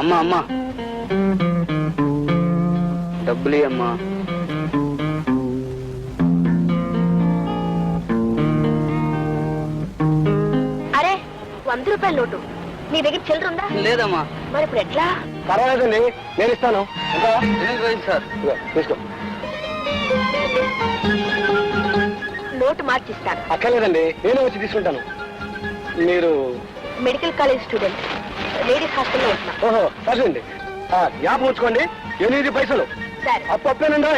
అమ్మా అమ్మా డబ్బులు అమ్మా. అరే 100 రూపాయల నోటు నీ దగ్గర చిల్లర ఉందా? లేదమ్మా. మరి ఇప్పుడు ఎట్లా? పర్వాలేదండి, నేను ఇస్తాను. సార్ తీసుకో. నోటు మార్చిస్తాను. అక్కర్లేదండి, నేను వచ్చి తీసుకుంటాను. మీరు మెడికల్ కాలేజ్ స్టూడెంట్, లేడీస్ హాస్టల్లో ఉంటున్నా. ఓహో సరేండి, జ్ఞాపకం ఉంచుకోండి. 8 పైసలు సరే. అప్పు అప్పేనండి.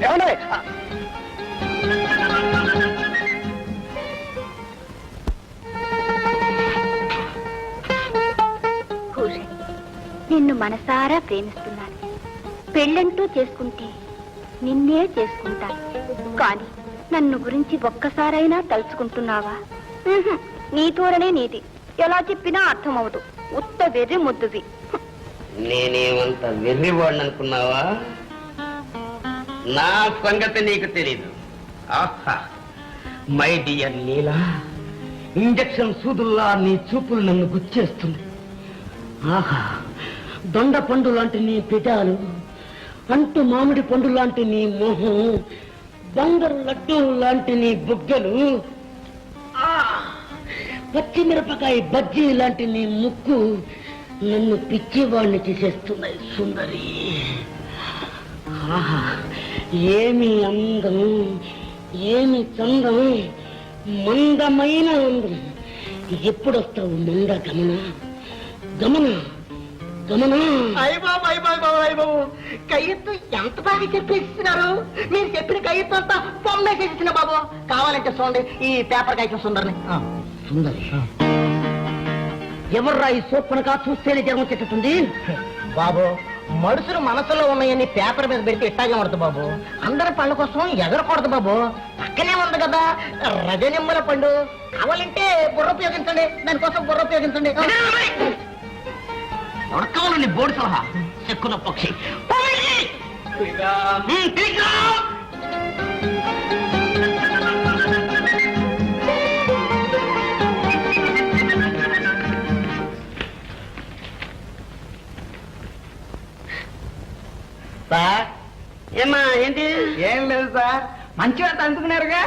ఏమండి? నిన్ను మనసారా ప్రేమిస్తున్నాను. పెళ్ళంటూ చేసుకుంటే నిన్నే చేసుకుంటాను. కానీ నన్ను గురించి ఒక్కసారైనా తలుచుకుంటున్నావా? నీ తోరనే నీది, ఎలా చెప్పినా అర్థమవదు. ఉత్త వెర్రి ముద్దువి. నేనేమంత వెర్రివాడిని అనుకున్నావా? నా సంగతి నీకు తెలీదు. ఆహా మై డియర్ లీలా, ఇంజక్షన్ సూదుల్లా నీ చూపులు నన్ను గుచ్చేస్తుంది. ఆహా దొండ పండు లాంటి నీ పెదాలు, అంటు మామిడి పండు లాంటి నీ మొహం, బంగారు లడ్డు లాంటి నీ బుగ్గలు, పచ్చిమిరపకాయ బజ్జీ లాంటి నీ ముక్కు నన్ను పిచ్చివాడిని చేసేస్తున్నాయి సుందరి. ఆహా ఏమి అందం, ఏమి చందం, మందమైన అందం. ఎప్పుడొస్తావు మంద గమన గమన గమన? అయ్యబాబు అయ్యబాబు అయ్యబాబు, కయ్యత్తు ఎంత బాగా చెప్పేస్తున్నారు. మీరు చెప్పిన కయ్యత్తు అంతా పొమ్మేసేసిన బాబు. కావాలంటే చూడండి ఈ పేపర్ కాగితం సుందరిని. సుందరి ఎవర్రా ఈ సోప్పనగా చూస్తేనే జన్మ చెట్టుతుంది? బాబు మనుషులు మనసులో ఉన్నాయని పేపర్ మీద పెడితే ఇట్టాగే పడుతుంది బాబు. అందరి పళ్ళ కోసం ఎగరకూడదు బాబు. పక్కనే ఉంది కదా రజనిమ్మల పండు, కావాలంటే బుర్ర ఉపయోగించండి. దానికోసం బుర్ర ఉపయోగించండి. ఉడకాలని బోర్డు సలహా చెక్కున పక్షి. సార్ ఏమ్మా ఏంటి? ఏం లేదు సార్, మంచి వార్త అందుకున్నారుగా.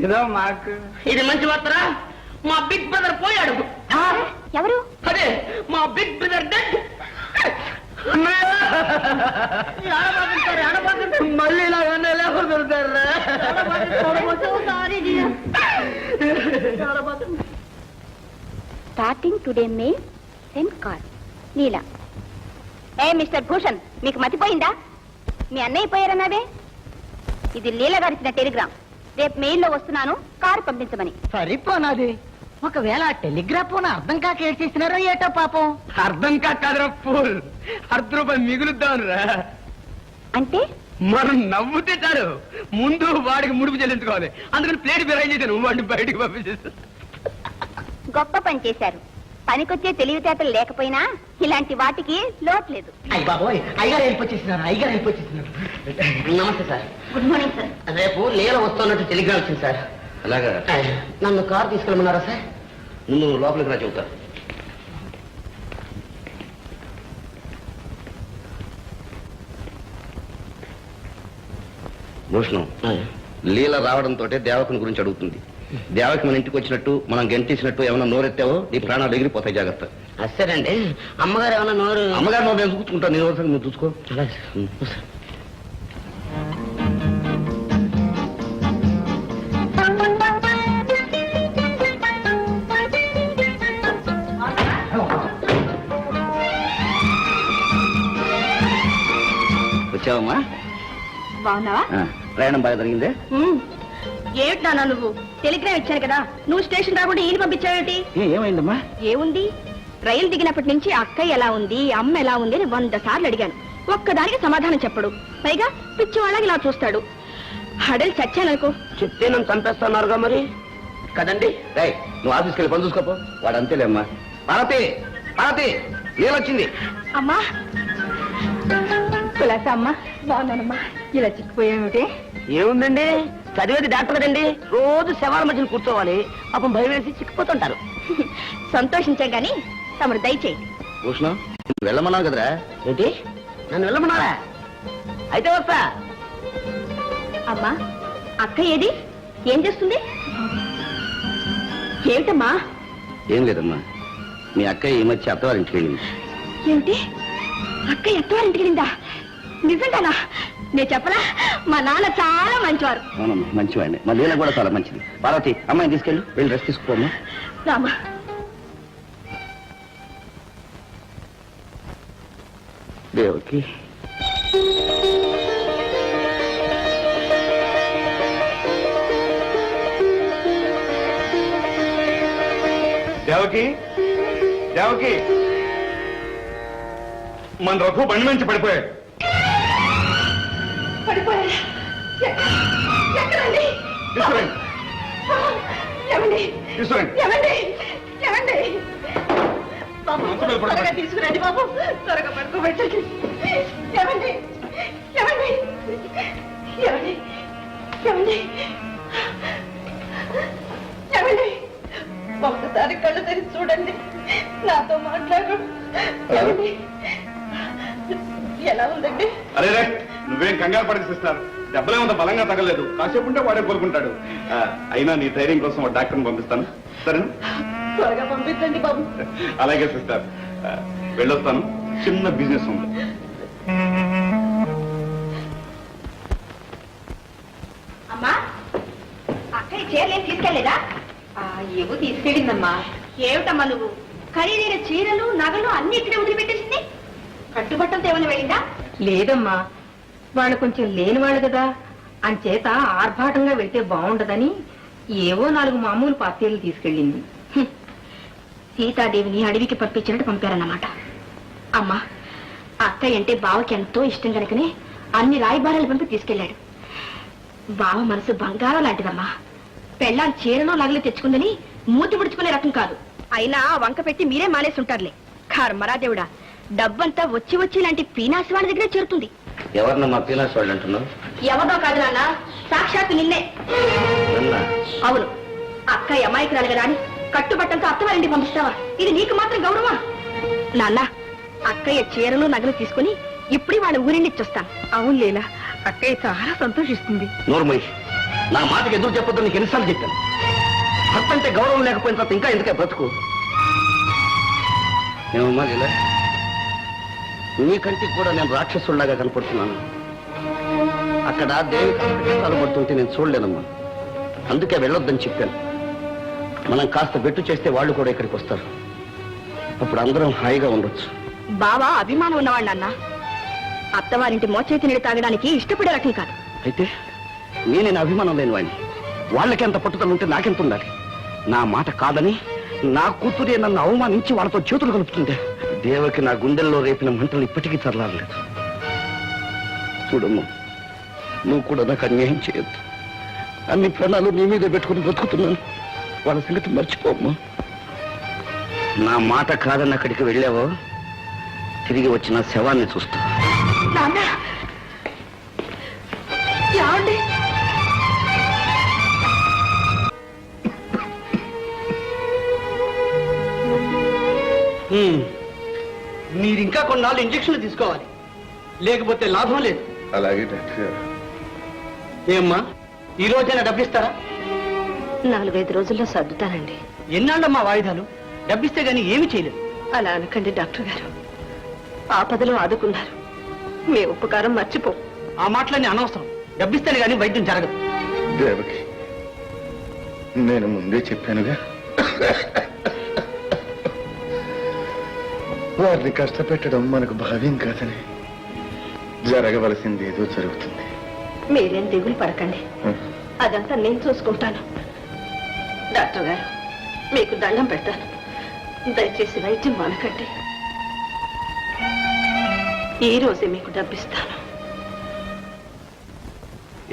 ఇదో మాకు ఇది మంచి వార్తరా? మా బిగ్ బ్రదర్ పోయాడు. ఎవరు? అదే మా బిగ్ బ్రదర్ డెడ్. మళ్ళీ ఇలాగన్నా ఎలా కుదురుతారా? Starting today may send call నీలా. ఏ మిస్టర్ భూషణ్, మీకు మతిపోయిందా? మీ అన్నయ్య పోయారన్నావే. ఇది లీలా గారు ఇచ్చిన టెలిగ్రామ్. రేపు మెయిల్లో వస్తున్నాను, కారు పంపించమని. సరిపోనాది. ఒకవేళ టెలిగ్రాఫ్ అర్థం కాక ఏడ్చేసినారో ఏటో పాపం. అర్థం కాదురా ఫూల్, ₹1 మిగులుద్దాను రా. అంటే మనం నవ్వుతే చాలు, ముందు వాడికి ముడుపు చెల్లించుకోవాలి. అందుకని ప్లేట్ బిరాయి చేశాను, వాడిని బయటికి పంపించేస్తాను. గొప్ప పని చేశారు. పనికొచ్చే తెలివితేటలు లేకపోయినా ఇలాంటి వాటికి లోటు లేదు. అయ్య బాబోయ్, అయ్యగారు వెళ్ళిపోచ్చేసినారు, అయ్యగారు వెళ్ళిపోచ్చేసినారు. నమస్తే సార్. Good morning sir. రేపు లీల వస్తున్నట్టు టెలిగ్రామ్ వచ్చింది సార్. అలాగా నన్ను కారు తీసుకెళ్ళమన్నారా సార్? నువ్వు లోపలికి రా చెబుతా. భూషణం, లీల రావడంతో దేవకుని గురించి అడుగుతుంది. దేవకి మన ఇంటికి వచ్చినట్టు మనం గెంటేసినట్టు ఏమైనా నోరెత్తావో నీ ప్రాణాలు ఎగిరిపోతాయి, జాగ్రత్త. సరేండి. అమ్మగారు ఏమైనా నోరు? అమ్మగారు నోరు నేను చూసుకుంటాను. నీ నోరు నువ్వు చూసుకో. వచ్చావమ్మా? బాగున్నావా? ప్రయాణం బాగా జరిగిందే? ఏమిటి నాన్న నువ్వు? టెలిగ్రామ్ ఇచ్చాను కదా, నువ్వు స్టేషన్ రాకుండా ఈయన పంపించావేంటి? ఏమైందమ్మా? ఏముంది, రైలు దిగినప్పటి నుంచి అక్కయ్య ఎలా ఉంది, అమ్మ ఎలా ఉంది అని 100 సార్లు అడిగాను. ఒక్కదానికి సమాధానం చెప్పడు. పైగా పిచ్చి వాళ్ళకి ఇలా చూస్తాడు. హడలు చచ్చాననుకో. చెప్తే నన్ను చంపేస్తున్నారుగా మరి కదండి. రై, నువ్వు ఆఫీస్కి వెళ్ళి పని చూసుకోపో. వాడు అంతేలేమ్మా. పార్వతి, పార్వతి, నీళ్ళొచ్చింది. అమ్మా కులాసా అమ్మా. బాగున్నానమ్మా. ఇలా చిక్కిపోయావుటే. ఏముందండి, చదివేది డాక్టర్ కదండి. రోజు శవాల మధ్యన కూర్చోవాలి. పాపం భయం వేసి చిక్కిపోతుంటారు. సంతోషించాం గాని తమరు దయచేయండి. భూషణం వెళ్ళమన్నావు కదరా? ఏంటి నన్ను వెళ్ళమన్నారా? అయితే వస్తా. అమ్మా, అక్క ఏది? ఏం చేస్తుంది? ఏమిటమ్మా? ఏం లేదమ్మా, మీ అక్కయ్య ఈ మధ్య అత్తవారింటికి వెళ్ళింది. ఏమిటి? అక్క ఎత్తవారింటికి వెళ్ళిందా? నిజంగానా? నేను చెప్పలా, మా నాన్న చాలా మంచివారు. అవునమ్మా, మంచివాడిని. మా లీల కూడా చాలా మంచిది. పార్వతి, అమ్మాయిని తీసుకెళ్ళు, వెళ్ళి రెస్ట్ తీసుకోమ్మా. రామా. దేవకి, దేవకి, దేవకి, మన రఘు బండి నుంచి పడిపోయాడు. పడిపోయారా? ఎక్కడండి? తీసుకురండి, ఏమండి? తీసుకురండి. ఏమండి? ఏమండి? బాబు, మంచం మీద పడుకోండి. త్వరగా తీసుకురండి బాబు, త్వరగా పడుకోబెట్టండి. ఏమండి? ఏమండి? ఏమండి? ఏమండి? ఏమండి? ఒక్కసారి కళ్ళు తెరిచి చూడండి, నాతో మాట్లాడు. ఏమండి? ఎలా ఉందండి? అరే రే, నువ్వేం కంగారు పడిస్తారు. దెబ్బలేమంత బలంగా తగలేదు. కాసేపు ఉంటే వాడే కోలుకుంటాడు. అయినా నీ ధైర్యం కోసం ఒక డాక్టర్ని పంపిస్తాను, సరేనా? త్వరగా పంపించండి బాబు. అలాగే సిస్టర్, వెళ్ళొస్తాను. చిన్న బిజినెస్ ఉంది. అమ్మా, అక్కడి చీరలేం తీసుకెళ్లేదా? ఏవో తీసుకెళ్ళిందమ్మా. ఏమిటమ్మా నువ్వు? ఖరీదైన చీరలు నగలు అన్ని ఇక్కడే వదిలిపెట్టేసింది. కట్టుబట్టంతో ఏమైనా వెళ్ళిందా? లేదమ్మా, వాళ్ళు కొంచెం లేని వాళ్ళు కదా, అంచేత ఆర్భాటంగా వెళ్తే బాగుండదని ఏవో 4 మామూలు పార్టీలు తీసుకెళ్ళింది. సీతాదేవిని అడవికి పంపించినట్టు పంపారన్నమాట. అమ్మా, అక్కయ్య అంటే బావకి ఎంతో ఇష్టం కనుకనే అన్ని రాయబారాలు పంపి తీసుకెళ్లాడు. బావ మనసు బంగారం లాంటిదమ్మా. పెళ్ళాం చీరలో నగలు తెచ్చుకుందని మూతి ముడుచుకునే రకం కాదు. అయినా వంక పెట్టి మీరే మానేసి ఉంటారులే. కర్మరా దేవుడా, డబ్బంతా వచ్చి వచ్చి ఇలాంటి పీనాసి వాళ్ళ దగ్గరే చేరుతుంది. ఎవరినమ్మా పీనాస్ వాళ్ళు అంటున్నావు? ఎవరిదో కాదు నాన్న, సాక్షాత్తు నిన్నే. నన్నా? అవును, అక్కయ్య అమాయకురాలు కదా అని కట్టుబట్టంతో అత్తవారింటికి పంపిస్తావా? ఇది నీకు మాత్రం గౌరవా? నాన్న, అక్కయ్య చీరలు నగలు తీసుకుని ఇప్పుడే వాళ్ళ ఊరినిచ్చొస్తాను. అవును లీలా, అక్కయ్య చాలా సంతోషిస్తుంది. నోర్మయ్య, నా మాటకి ఎదురు చెప్పొద్దు నీకు ఎన్నిసార్లు చెప్పాను. భర్త అంటే గౌరవం లేకపోయిన తర్వాత ఇంకా ఎందుకే బ్రతుకు? ఏమమ్మా ఇలా నీ కంటికి కూడా నేను రాక్షసుల్లాగా కనపడుతున్నాను. అక్కడ దేవి కష్టాలు పడుతుంటే నేను చూడలేనమ్మా. అందుకే వెళ్ళొద్దని చెప్పాను. మనం కాస్త బెట్టు చేస్తే వాళ్ళు కూడా ఇక్కడికి వస్తారు. అప్పుడు అందరం హాయిగా ఉండొచ్చు. బావా అభిమానం ఉన్నవాడు నాన్న. అత్తవారింటి మోచేతి నీళ్ళు తాగడానికి ఇష్టపడే రకం కాదు. అయితే నేను అభిమానం లేని వాడిని. వాళ్ళకి ఎంత పట్టుదల ఉంటే నాకెంత ఉండాలి? నా మాట కాదని నా కూతురే నన్ను అవమానించి వాళ్ళతో చేతులు కలుపుతుంటే దేవకి నా గుండెల్లో రేపిన మంటలు ఇప్పటికీ చల్లారలేదు. చూడమ్మా, నువ్వు కూడా నాకు అన్యాయం చేయొద్దు. అన్ని ప్రాణాలు నీ మీదే పెట్టుకుని బతుకుతున్నాను. వాళ్ళ సంగతి మర్చిపోమ్మా. నా మాట కాదని అక్కడికి వెళ్ళావో తిరిగి వచ్చిన శవాన్ని చూస్తా. నాన్న, ఏమండి? మీరు ఇంకా కొన్నాళ్ళు ఇంజక్షన్లు తీసుకోవాలి, లేకపోతే లాభం లేదు. అలాగే డాక్టర్ గారు. ఏమ్మా, ఈ రోజైనా డబ్బిస్తారా? 4-5 రోజుల్లో సర్దుతానండి. ఎన్నాళ్ళమ్మా వాయిదాలు? డబ్బిస్తే గానీ ఏమి చేయలేదు. అలా అనకండి డాక్టర్ గారు, ఆపదలో ఆదుకున్నారు. మీ ఉపకారం మర్చిపో. ఆ మాటలన్నీ అనవసరం. డబ్బిస్తేనే గానీ వైద్యం జరగదు. దేవకి, నేను ముందే చెప్పానుగా, వారిని కష్టపెట్టడం మనకు భావ్యం కాదని. జరగవలసింది ఏదో జరుగుతుంది. మీరేం దిగులు పడకండి, అదంతా నేను చూసుకుంటాను. డాక్టర్ గారు, మీకు దండం పెడతాను, దయచేసి వైద్యం మానకండి. ఈ రోజే మీకు డబ్బిస్తాను.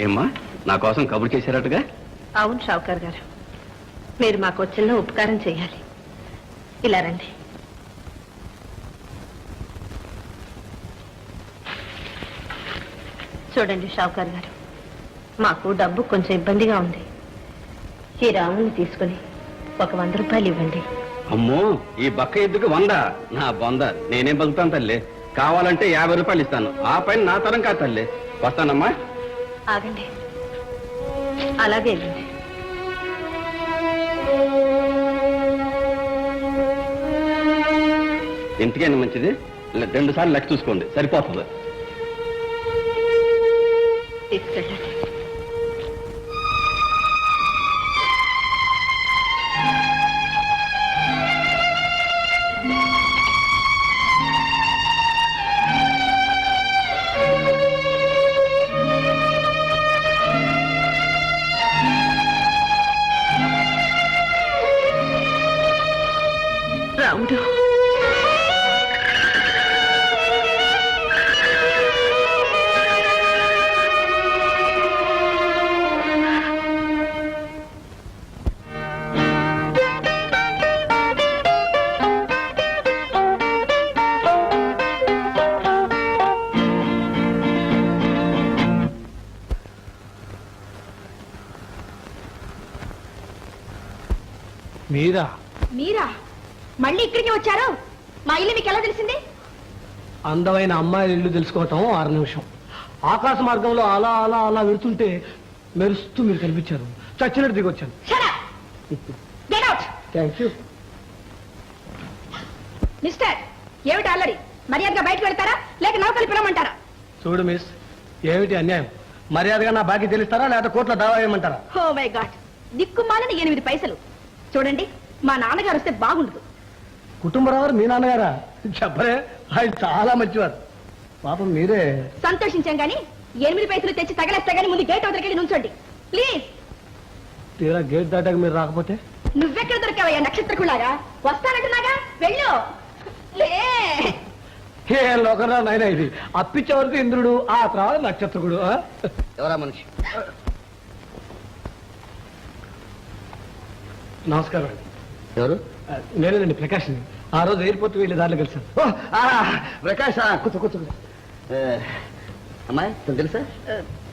ఏమ్మా, నా కోసం కబురు చేశారట్టుగా? అవును షావుకార్ గారు, మీరు మాకు చిన్న ఉపకారం చేయాలి. ఇలా రండి. చూడండి షావుకార్ గారు, మాకు డబ్బు కొంచెం ఇబ్బందిగా ఉంది. ఈ రాముని తీసుకుని ఒక 100 రూపాయలు ఇవ్వండి. అమ్మో ఈ బక్క ఎద్దుకు 100 నా బొంద నేనేం బతుకుతాను తల్లి కావాలంటే 50 రూపాయలు ఇస్తాను ఆ పైన నా తరం కాదు తల్లి వస్తానమ్మా ఆగండి అలాగే వెళ్ళండి. ఇంటికైనా మంచిది 2 సార్లు లెక్క చూసుకోండి సరిపోతుంది తీసుకెళ్ళండి. రాముడు మీరా మీరా మళ్ళీ ఇక్కడికి వచ్చారు మా ఇల్లు మీకు ఎలా తెలిసింది అందమైన అమ్మాయిల ఇల్లు తెలుసుకోవటం 6 నిమిషం ఆకాశ మార్గంలో అలా అలా అలా వెళ్తుంటే మెరుస్తూ మీరు కనిపించారు చచ్చినట్టు దిగొచ్చాను get out thank you mister ఏమిటి అల్లరి మర్యాదగా బయటకు వెళ్తారా లేక నౌకలు పిలవమంటారా చూడు మిస్ ఏమిటి అన్యాయం మర్యాదగా నా బాకీ తెలుస్తారా లేదా కోర్టులో దావా వేయమంటారా ఓ మై గాడ్ దిక్కుమాలని 8 పైసలు చూడండి మా నాన్నగారు వస్తే బాగుండదు కుటుంబరావు మీ నాన్నగారా చెప్పరే ఆయన చాలా మంచివారు పాపం మీరే సంతోషించాం గాని 8 పైసలు తెచ్చి తగలేస్తా గానీ ముందు గేట్ అవతలకెళ్ళి నుంచోండి ప్లీజ్ తీరా గేట్ దాటాక మీరు రాకపోతే నువ్వెక్కడ దొరికావయ్యా నక్షత్రకులాగా వస్తానంటున్నాగా వెళ్ళు లే ఏ లోకరా నాయన ఇది అప్పిచ్చే వరకు ఇంద్రుడు ఆ తర్వాత నక్షత్రకుడు ఎవరా మనిషి నమస్కారం అండి ఎవరు నేనేనండి ప్రకాష్ ఆ రోజు ఎయిర్పోర్ట్ వెళ్ళి దారిలో కలిసాను ప్రకాష్ కూర్చో అమ్మాయి తను తెలుసా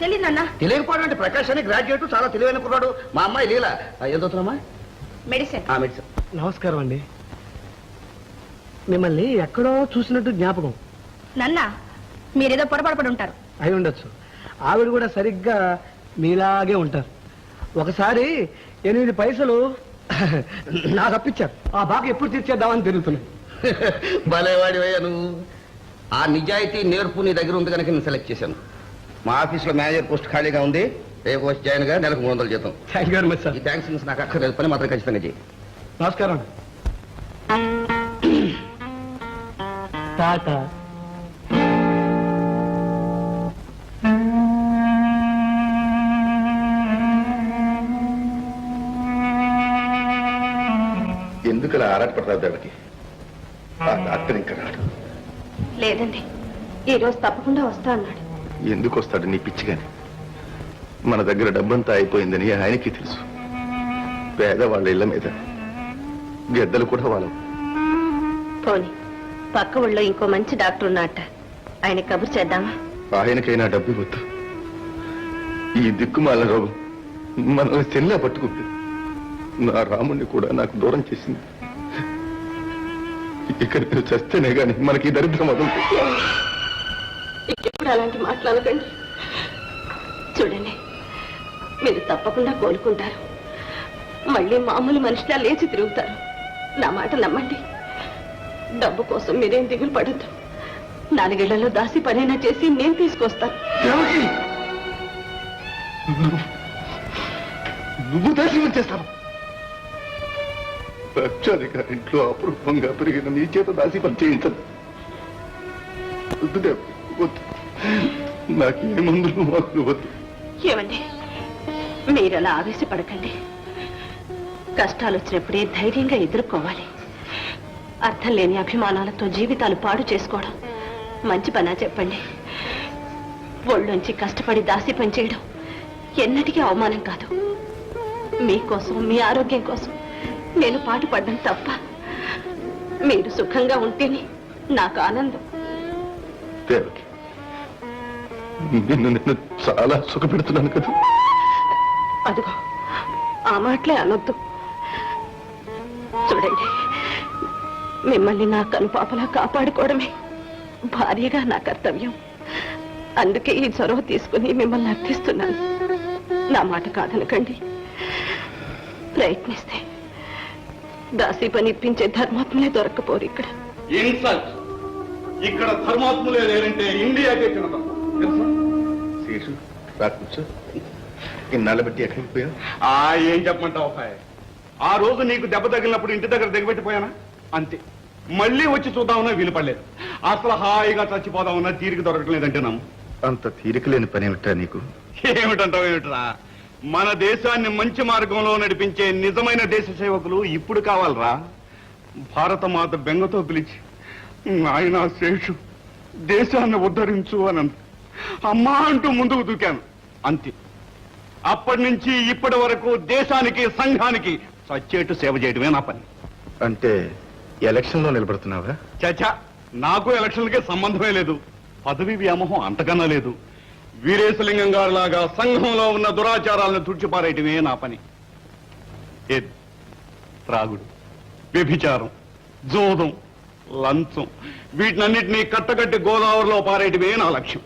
తెలియదన్నా తెలియకపోవడం అంటే ప్రకాష్ అని గ్రాడ్యుయేట్ చాలా తెలివైన కుర్రాడు మా అమ్మాయి లీల ఏం చదువుతున్నా మెడిసిన్ మెడిసిన్ నమస్కారం అండి మిమ్మల్ని ఎక్కడో చూసినట్టు జ్ఞాపకం నన్నా మీరేదో పొరపాటు ఉంటారు అయి ఉండొచ్చు ఆవిడ కూడా సరిగ్గా మీలాగే ఉంటారు ఒకసారి 8 పైసలు నాకు అప్పించారు ఆ బాగా ఎప్పుడు తీర్చేద్దామని తిరుగుతున్నాయి భలేవాడివయ్యా నువ్వు ఆ నిజాయితీ నేర్పు నీ దగ్గర ఉంది కనుక నేను సెలెక్ట్ చేశాను మా ఆఫీస్లో మేనేజర్ పోస్ట్ ఖాళీగా ఉంది రేపు వచ్చి జాయిన్ గా నెలకు 300 జీతం thank you very much sir ఈ థ్యాంక్స్ నాకు అక్కర్లేదు పని మాత్రం ఖచ్చితంగా చేయి నమస్కారం టాటా ఎందుకు అలా ఆరాటపడతావు దేవకి ఆ డాక్టర్ ఇంకా రాడు లేదండి ఈ రోజు తప్పకుండా వస్తా అన్నాడు ఎందుకు వస్తాడు నీ పిచ్చిగాని మన దగ్గర డబ్బంతా అయిపోయిందని ఆయనకి తెలుసు పేదవాళ్ళ ఇళ్ల మీద గెద్దలు కూడా వాళ్ళం పోనీ పక్క ఊళ్ళో ఇంకో మంచి డాక్టర్ ఉన్నట్ట ఆయన కబురు చేద్దామా ఆయనకైనా డబ్బు ఇవ్వద్దు ఈ దిక్కుమాల రోగం మనల్ని చెల్లా పట్టుకుంది నా రాముణ్ణి కూడా నాకు దూరం చేసింది ఇక్కడ నువ్వు చస్తేనే గాని మనకి దరిద్రం వదులుతుంది ఇప్పుడు అలాంటి మాట్లాడకండి చూడండి మీరు తప్పకుండా కోలుకుంటారు మళ్ళీ మామూలు మనిషిలా లేచి తిరుగుతారు నా మాట నమ్మండి డబ్బు కోసం మీరేం దిగులు పడద్దు 4 ఏళ్లలో దాసి పనైనా చేసి నేను తీసుకొస్తాను నువ్వు దర్శనం చేస్తావు లక్షాధికారి ఇంట్లో అపూర్వంగా పెరిగిన నీ చేత దాసి పని చేయించదు వద్దు దేవ్, వద్దు నాకు ఏ మందులు మాకు వద్దు ఏమండి మీరలా ఆవేశపడకండి కష్టాలు వచ్చినప్పుడే ధైర్యంగా ఎదుర్కోవాలి అర్థం లేని అభిమానాలతో జీవితాలు పాడు చేసుకోవడం మంచి పనా చెప్పండి ఒళ్ళొంచి కష్టపడి దాసి పని చేయడం ఎన్నటికీ అవమానం కాదు మీకోసం మీ ఆరోగ్యం కోసం నేను పాటు పడ్డం తప్ప మీరు సుఖంగా ఉంటేనే నాకు ఆనందం దేవకి నిన్ను చాలా సుఖపెడుతున్నాను కదా అదిగో ఆ మాటలే అనొద్దు చూడండి మిమ్మల్ని నా కనుపాపలా కాపాడుకోవడమే భార్యగా నా కర్తవ్యం. అందుకే ఈ చొరవ తీసుకుని మిమ్మల్ని అర్థిస్తున్నాను. నా మాట కాదనకండి. ప్రయత్నిస్తే దాసి పని ఇప్పించే ధర్మాత్మలే దొరకపోరు ఇక్కడ. ఇన్సల్ట్! ఇక్కడ ధర్మాత్ములే లేరంటే ఇండియాకే చిన్నదం తెలుసా? శేషు రా కూర్చో. ఇన్నాళ్ళు బట్టి ఎక్కడికి పోయావు? ఏం చెప్పమంటావు అబ్బాయి? ఆ రోజు నీకు దెబ్బ తగిలినప్పుడు ఇంటి దగ్గర దిగబెట్టిపోయానా? అంతే. మళ్ళీ వచ్చి చూద్దామన్నా వీలు పడలేదు. అసలు హాయిగా చచ్చిపోదామన్నా తీరిక దొరకట్లేదంటే నమ్ము. అంత తీరిక లేని పని ఏమిటా నీకు? ఏమిటంటావు ఏమిట్రా? మన దేశాన్ని మంచి మార్గంలో నడిపించే నిజమైన దేశ సేవకులు ఇప్పుడు కావాలరా. భారత మాత బెంగతో పిలిచి నాయనా శేషు దేశాన్ని ఉద్ధరించు అని అమ్మా అంటూ ముందుకు దూకాను. అంతే. అప్పటి నుంచి ఇప్పటి వరకు దేశానికి సంఘానికి సచ్చేటు సేవ చేయడమే నా పని. అంటే ఎలక్షన్ లో నిలబడుతున్నావా? చచ్చా, నాకు ఎలక్షన్లకే సంబంధమే లేదు. పదవి వ్యామోహం అంతకన్నా లేదు. వీరేశలింగం గారి లాగా సంఘంలో ఉన్న దురాచారాలను తుడిచిపారేయటమే నా పని. ఏది త్రాగుడు, వ్యభిచారం, జోదం, లంచం వీటినన్నిటినీ కట్టగట్టి గోదావరిలో పారేయటమే నా లక్ష్యం.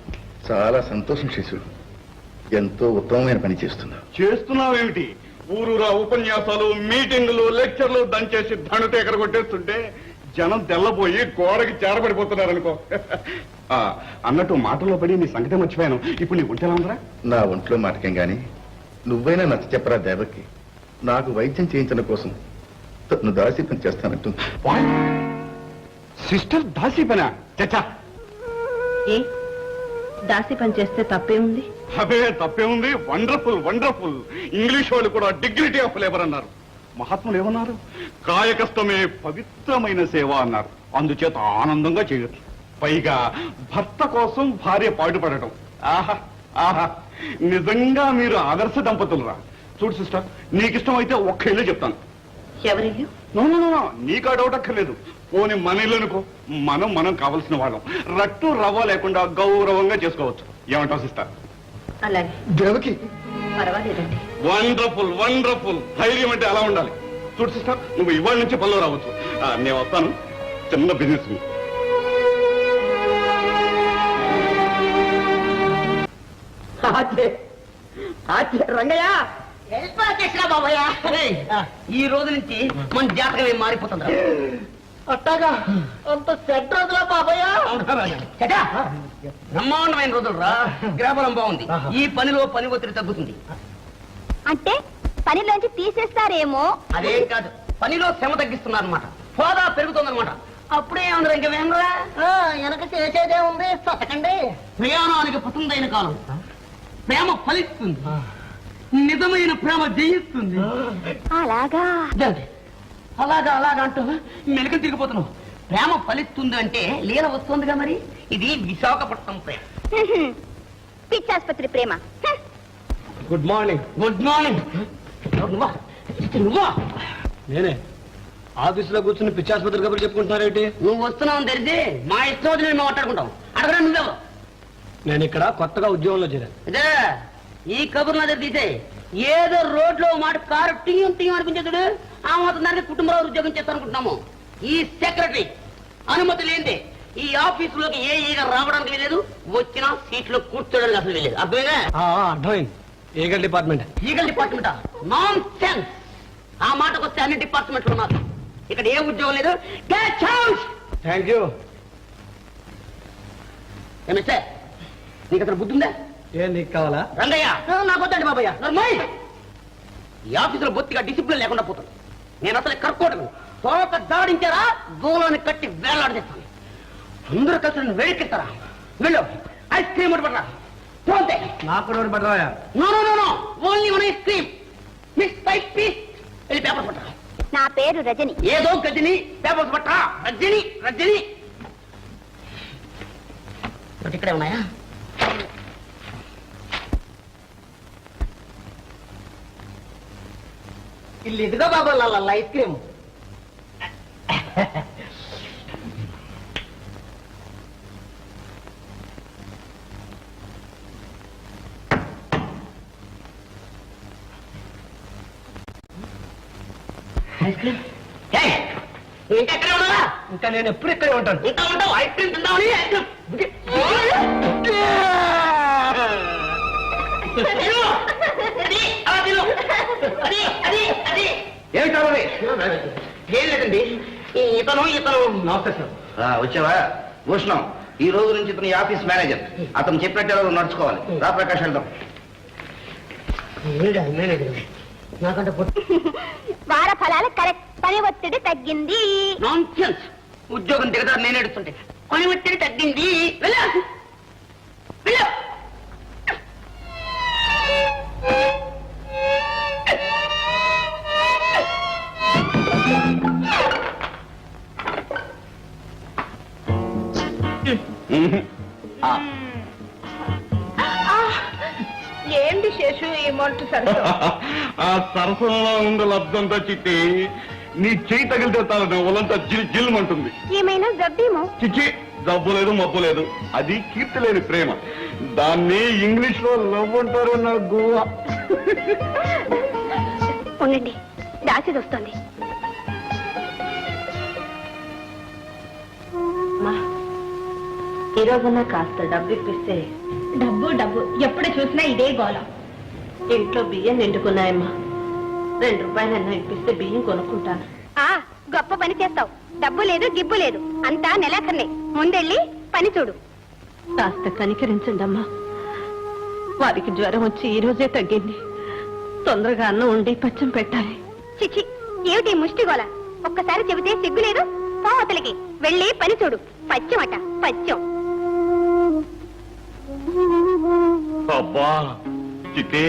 చాలా సంతోషం శిశు. ఎంతో ఉత్తమమైన పని చేస్తున్నావు. చేస్తున్నావేమిటి? ఊరూరా ఉపన్యాసాలు, మీటింగులు, లెక్చర్లు దంచేసి ధనుట ఎక్కడ కొట్టేస్తుంటే జనం తెల్లబోయి గోడకి చేరబడిపోతున్నారనుకో. అన్నట్టు మాటల్లో పడి నీ సంగతే మర్చిపోయాను. ఇప్పుడు నీ ఒంటెలా ఉందిరా? నా ఒంట్లో మాటకేం గాని నువ్వైనా నచ్చ చెప్పరా దేవకి. నాకు వైద్యం చేయించడం కోసం తను దాసి పని చేస్తానంటుంది. సిస్టర్ దాసి పనా? చచ్చా, ఏ దాసి పని చేస్తే తప్పే ఉంది? అవే తప్పే ఉంది. Wonderful wonderful. ఇంగ్లీష్ వాళ్ళు కూడా డిగ్నిటీ ఆఫ్ లేబర్ అన్నారు. మహాత్ములు ఏమన్నారు? కాయకష్టమే పవిత్రమైన సేవ అన్నారు. అందుచేత ఆనందంగా చేయొచ్చు. పైగా భర్త కోసం భార్య పాటుపడటం. ఆహా ఆహా, నిజంగా మీరు ఆదర్శ దంపతులురా. చూడు సిస్టర్, నీకిష్టం అయితే ఒక్క ఇల్లు చెప్తాను. ఎవరిల్లు? నో, నీకు ఆ డౌట్ అక్కర్లేదు. పోనీ మన ఇల్లు అనుకో. మనం కావలసిన వాళ్ళం. రట్టు రవ్వ లేకుండా గౌరవంగా చేసుకోవచ్చు. ఏమంటావు సిస్టర్? అలాగే. దేవకి పర్వాలేదండి. Wonderful wonderful. ధైర్యం అంటే అలా ఉండాలి. చూడు సిస్టర్, నువ్వు ఇవాళ నుంచి పనిలో రావచ్చు. నేను వస్తాను. చిన్న బిజినెస్ మీ. రంగయ్య బాబయ్య, ఈ రోజు నుంచి మన జాతకమే మారిపోతుంది. అట్టాగా అంత సెట్ రోజులా బాబయ్య? బ్రహ్మాండమైన రోజులు రా. గ్రాబలం బాగుంది. ఈ పనిలో పని ఒత్తిడి తగ్గుతుంది. అంటే పనిలోంచి తీసేస్తారేమో. అదేం కాదు, పనిలో శ్రమ తగ్గిస్తున్నారు అనమాట. హోదా పెరుగుతుందన్నమాట. అప్పుడే అందరూ ఇంకేమరా వెనక చేసేదే ఉంది. సతకండి. ప్రయాణానికి పసందైన కాలం. ప్రేమ ఫలిస్తుంది. నిజమైన ప్రేమ జయిస్తుంది. అలాగా? అలాగా అంటూ మెలకలు తిరిగిపోతున్నావు. ప్రేమ ఫలిస్తుంది అంటే లీల వస్తుందిగా మరి. ఇది విశాఖపట్నం ప్రేమ. పిచ్చాసుపత్రి ప్రేమ. Good morning. Good morning. నువ్వా? నేనే. ఆఫీసులో కూర్చుని పిచ్చాసుపత్రి కబుర్లు చెప్పుకుంటున్నారేంటి? నువ్వు వస్తున్నావు తెలిసి మా ఇష్టం వదిలి మేము మాట్లాడుకుంటాం. అడగరా నువ్వెవరు? నేను ఇక్కడ కొత్తగా ఉద్యోగంలో చేరాను. ఇదే ఈ కబుర్లు దగ్గర తీసే. ఏదో రోడ్లో మాట కారు టీం అనిపించేది. ఆ మాత్రం దానికి కుటుంబంలో ఉద్యోగం చేస్తానుకుంటున్నాము. ఈ సెక్రటరీ అనుమతి లేనిదే ఈ ఆఫీసులోకి ఏ ఈగ రావడానికి లేదు. వచ్చినా సీట్లో కూర్చోడానికి అసలు వెళ్ళలేదు. అర్థమైనా? అర్థమైంది. Eagle department. ఈగల్ డిపార్ట్మెంటా? Nonsense. ఆ మాటకు వస్తే అన్ని డిపార్ట్మెంట్లు ఉన్నారు. ఇక్కడ ఏ ఉద్యోగం లేదు. Get out. Thank you. ఏమిస్తే నీకు అసలు బుద్ధి ఉందా? ఏం నీకు కావాలా? రంగయ్య, నాకు వద్దండి బాబయ్య. ఈ ఆఫీసులో బొత్తిగా డిసిప్లిన్ లేకుండా పోతుంది. నేను అసలు కర్కోటను తోక దాడించారా దూలాన్ని కట్టి వేలాడదీస్తాను. అందరూ కలిసి నన్ను వేడికిస్తారా? వెళ్ళు, ఐస్ క్రీమ్ పడరా. పోతే నాకు కూడా పడరాయా? No only one ice cream. Miss bite piece. వెళ్ళి పేపర్స్ పట్టరా. నా పేరు రజని. ఏదో గజని పేపర్స్ పట్టరా. రజని ఇక్కడే ఉన్నాయా? ఇల్లు ఇదిగో బాబు ఐస్ క్రీమ్. ఇంకా ఎక్కడే ఉన్నావా? ఇంకా నేను ఎప్పుడు ఇక్కడే ఉంటాను. ఇంకా ఉంటావు ఐస్ క్రీమ్ తిందామని ఏమి కావాలి? ఏం లేదండి, ఇతను నమస్తే సార్. వచ్చావా? భూషణం, ఈ రోజు నుంచి ఇతను ఈ ఆఫీస్ మేనేజర్. అతను చెప్పినట్టు ఎవరు నడుచుకోవాలి. రా ప్రకాష్, వెళ్దాం. నాకంటే వార ఫలాలు కరెక్ట్, పని ఒత్తిడి తగ్గింది. నాన్సెన్స్. ఉద్యోగం దిగదారు నేను ఎడుతుంటే పని ఒత్తిడి తగ్గింది. వెళ్ళు వెళ్ళు. ఏంటి శేషు ఈ మొట్టు సరసం? ఆ సరసంలో ఉండే లబ్ధంతా చిట్టి నీ చేయి తగిలితే తాను ఒళ్ళంతా జిల్మంటుంది. ఏమైనా జబ్బేమో. చిచ్చి, జబ్బు లేదు మబ్బు లేదు, అది కీర్తి లేని ప్రేమ. దాన్ని ఇంగ్లీష్ లో లవ్ అంటారు. నా గోవా. ఉండండి, దాసిది వస్తుంది. ఈ రోజున కాస్త డబ్బు ఇప్పిస్తే. డబ్బు డబ్బు ఎప్పుడు చూసినా ఇదే గోళం. ఇంట్లో బియ్యం నిండుకున్నాయమ్మా. 2 రూపాయలన్నా ఇప్పిస్తే బియ్యం కొనుక్కుంటాను. గొప్ప పని చేస్తావు. డబ్బు లేదు, గిబ్బు లేదు, అంతా నెలాఖర్లే. ముందెళ్ళి పని చూడు. కాస్త కనికరించండి అమ్మా. వారికి జ్వరం వచ్చి ఈ రోజే తగ్గింది. తొందరగా అన్నం ఉండి పచ్చం పెట్టాలి. చిచి, ఏమిటి ముష్టి గోల? ఒక్కసారి చెబితే సిగ్గు లేదు. పోవతలకి వెళ్ళి పని చూడు. పచ్చమట పచ్చం. అబ్బా చిట్టి,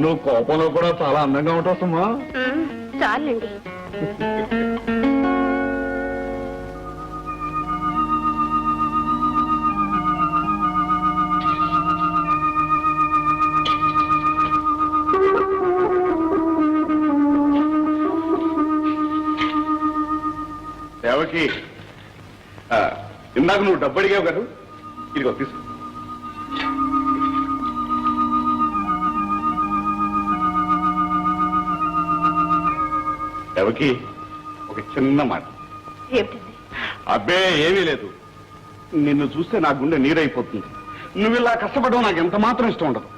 నువ్వు కోపంలో కూడా చాలా అందంగా ఉంటావమ్మా. చాలండి. దేవకి, ఇందాక నువ్వు డబ్బు అడిగావు కదా, ఇదిగో తీసుకో. దేవకి, ఒక చిన్న మాట. ఏమిటండి? అబ్బే ఏమీ లేదు. నిన్ను చూస్తే నా గుండె నీరైపోతుంది. నువ్వు ఇలా కష్టపడడం నాకు ఎంత మాత్రం ఇష్టం ఉండదు.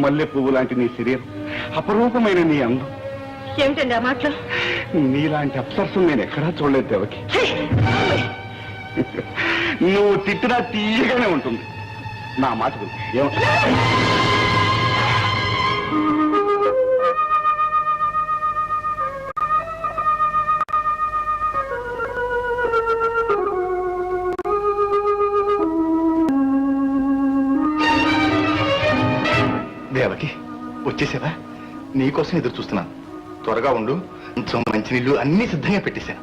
మల్లె పువ్వు లాంటి నీ శరీరం, అపరూపమైన నీ అందం. ఏమిటండి ఆ మాటలు? నీలాంటి అప్సరసం నేను ఎక్కడా చూడలేదు దేవకి. నువ్వు తిట్టినా తీయగానే ఉంటుంది. నా మాట విను. ఏమంటా? దేవకి, వచ్చేసావా? నీకోసం ఎదురు చూస్తున్నాను. త్వరగా ఉండు. కొంచెం మంచినీళ్ళు అన్ని సిద్ధంగా పెట్టేశాను.